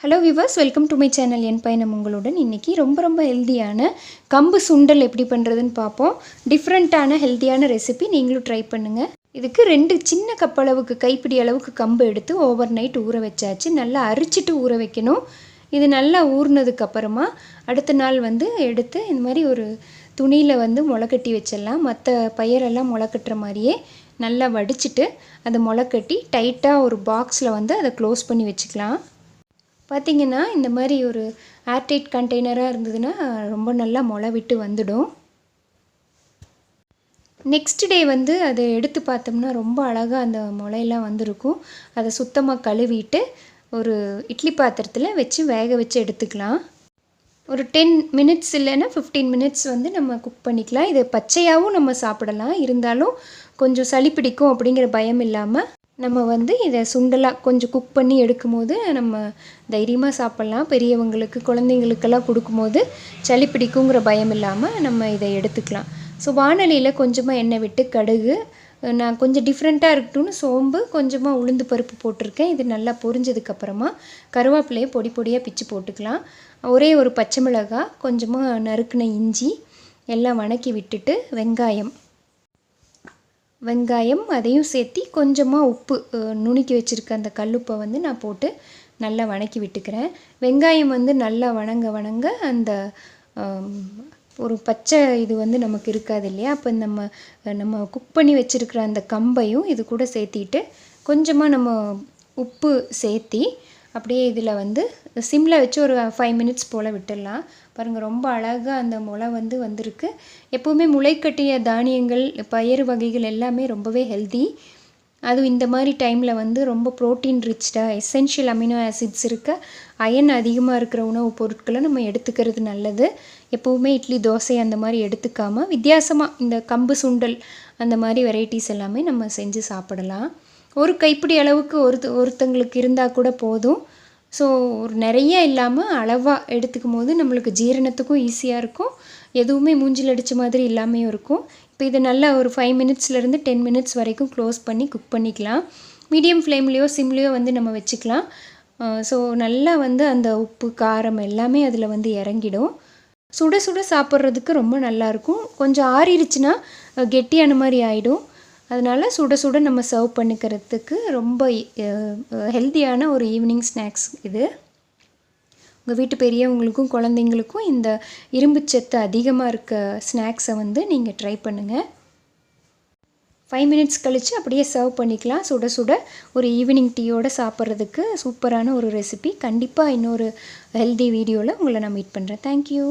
Hello viewers, welcome to my channel. என் பயணம் உங்களுடன். இன்றைக்கி ரொம்ப ஹெல்த்தியான கம்பு சுண்டல் எப்படி பண்ணுறதுன்னு பார்ப்போம். டிஃப்ரெண்ட்டான ஹெல்த்தியான ரெசிபி நீங்களும் ட்ரை பண்ணுங்கள். இதுக்கு 2 சின்ன கப் அளவுக்கு கைப்பிடி அளவுக்கு கம்பு எடுத்து ஓவர் நைட் ஊற வச்சாச்சு. நல்லா அரிச்சிட்டு ஊற வைக்கணும். இது நல்லா ஊறினதுக்கப்புறமா அடுத்த நாள் எடுத்து இந்த மாதிரி ஒரு துணியில் முளைக்கட்டி வச்சிடலாம். மற்ற பயிரெல்லாம் முளைக்கட்டுற மாதிரியே நல்லா வடிச்சிட்டு அதை முளைக்கட்டி டைட்டாக ஒரு பாக்ஸில் அதை க்ளோஸ் பண்ணி வச்சுக்கலாம். பார்த்திங்கன்னா இந்த மாதிரி ஒரு ஏர்டைட் கண்டெய்னராக இருந்ததுன்னா ரொம்ப நல்லா முளை விட்டு வந்துடும். நெக்ஸ்ட் டே அதை எடுத்து பார்த்தோம்னா ரொம்ப அழகாக அந்த முளையெல்லாம் வந்திருக்கும். அதை சுத்தமாக கழுவிட்டு ஒரு இட்லி பாத்திரத்தில் வச்சு வேக வச்சு எடுத்துக்கலாம். ஒரு 10 மினிட்ஸ் இல்லைன்னா 15 மினிட்ஸ் நம்ம குக் பண்ணிக்கலாம். இதை பச்சையாகவும் நம்ம சாப்பிடலாம். இருந்தாலும் கொஞ்சம் சளி பிடிக்கும் அப்படிங்கிற பயம் இல்லாமல் நம்ம இதை சுண்டலாக கொஞ்சம் குக் பண்ணி எடுக்கும்போது நம்ம தைரியமாக சாப்பிட்லாம். பெரியவங்களுக்கு குழந்தைங்களுக்கெல்லாம் கொடுக்கும்போது சளி பிடிக்குங்கிற பயம் இல்லாமல் நம்ம இதை எடுத்துக்கலாம். ஸோ வானலியில் கொஞ்சமாக எண்ணெய் விட்டு கடுகு, நான் கொஞ்சம் டிஃப்ரெண்ட்டாக இருக்கட்டும்னு சோம்பு, கொஞ்சமாக உளுந்து பருப்பு போட்டிருக்கேன். இது நல்லா பொரிஞ்சதுக்கப்புறமா கருவேப்பிலையை பொடி பொடியாக பிச்சு போட்டுக்கலாம். ஒரே ஒரு பச்சை மிளகாய், கொஞ்சமாக நறுக்கின இஞ்சி எல்லாம் வணக்கி விட்டுட்டு வெங்காயம் அதையும் சேர்த்தி கொஞ்சமாக உப்பு, நுணுக்கி வச்சுருக்க அந்த கல்லுப்பை நான் போட்டு நல்லா வணக்கி விட்டுக்கிறேன். வெங்காயம் நல்லா வணங்க அந்த ஒரு பச்சை இது நமக்கு இருக்காது இல்லையா? அப்போ நம்ம குக் பண்ணி வச்சுருக்கிற அந்த கம்பையும் இது கூட சேர்த்திட்டு கொஞ்சமாக நம்ம உப்பு சேர்த்தி அப்படியே இதில் சிம்மில் வச்சு ஒரு 5 மினிட்ஸ் போல் விட்டுடலாம். பாருங்கள், ரொம்ப அழகாக அந்த முளை வந்திருக்கு. எப்போவுமே முளைக்கட்டிய தானியங்கள், பயிறு வகைகள் எல்லாமே ரொம்பவே ஹெல்தி. அதுவும் இந்த மாதிரி டைமில் ரொம்ப ப்ரோட்டீன் ரிச்டாக எசென்ஷியல் அமினோ ஆசிட்ஸ் இருக்க அயன் அதிகமாக இருக்கிற உணவுப் பொருட்களை நம்ம எடுத்துக்கிறது நல்லது. எப்போவுமே இட்லி, தோசை அந்த மாதிரி எடுத்துக்காமல் வித்தியாசமாக இந்த கம்பு சுண்டல் அந்த மாதிரி வெரைட்டிஸ் எல்லாமே நம்ம செஞ்சு சாப்பிடலாம். ஒரு கைப்பிடி அளவுக்கு ஒருத்தங்களுக்கு இருந்தால் கூட போதும். ஸோ ஒரு நிறைய இல்லாமல் அளவாக எடுத்துக்கும் போது நம்மளுக்கு ஜீரணத்துக்கும் ஈஸியாக இருக்கும். எதுவுமே மூஞ்சில் அடித்த மாதிரி இல்லாமையும் இருக்கும். இப்போ இதை நல்லா ஒரு 5 மினிட்ஸ்லேருந்து 10 மினிட்ஸ் வரைக்கும் க்ளோஸ் பண்ணி குக் பண்ணிக்கலாம். மீடியம் ஃப்ளேம்லேயோ சிம்லேயோ நம்ம வச்சுக்கலாம். ஸோ நல்லா அந்த உப்பு, காரம் எல்லாமே அதில் இறங்கிடும். சுட சுட சாப்பிட்றதுக்கு ரொம்ப நல்லாயிருக்கும். கொஞ்சம் ஆறிடுச்சுன்னா கெட்டியான மாதிரி ஆகிடும். அதனால் சுட சுட நம்ம சர்வ் பண்ணிக்கிறதுக்கு ரொம்ப ஹெல்த்தியான ஒரு ஈவினிங் ஸ்நாக்ஸ் இது. உங்கள் வீட்டு பெரியவங்களுக்கும் குழந்தைங்களுக்கும் இந்த இரும்புச்சத்து அதிகமாக இருக்க ஸ்நாக்ஸை நீங்கள் ட்ரை பண்ணுங்கள். 5 மினிட்ஸ் கழித்து அப்படியே சர்வ் பண்ணிக்கலாம். சுட சுட ஒரு ஈவினிங் டீயோடு சாப்பிட்றதுக்கு சூப்பரான ஒரு ரெசிபி. கண்டிப்பாக இன்னொரு ஹெல்தி வீடியோவில் உங்களை நான் மீட் பண்ணுறேன். தேங்க்யூ.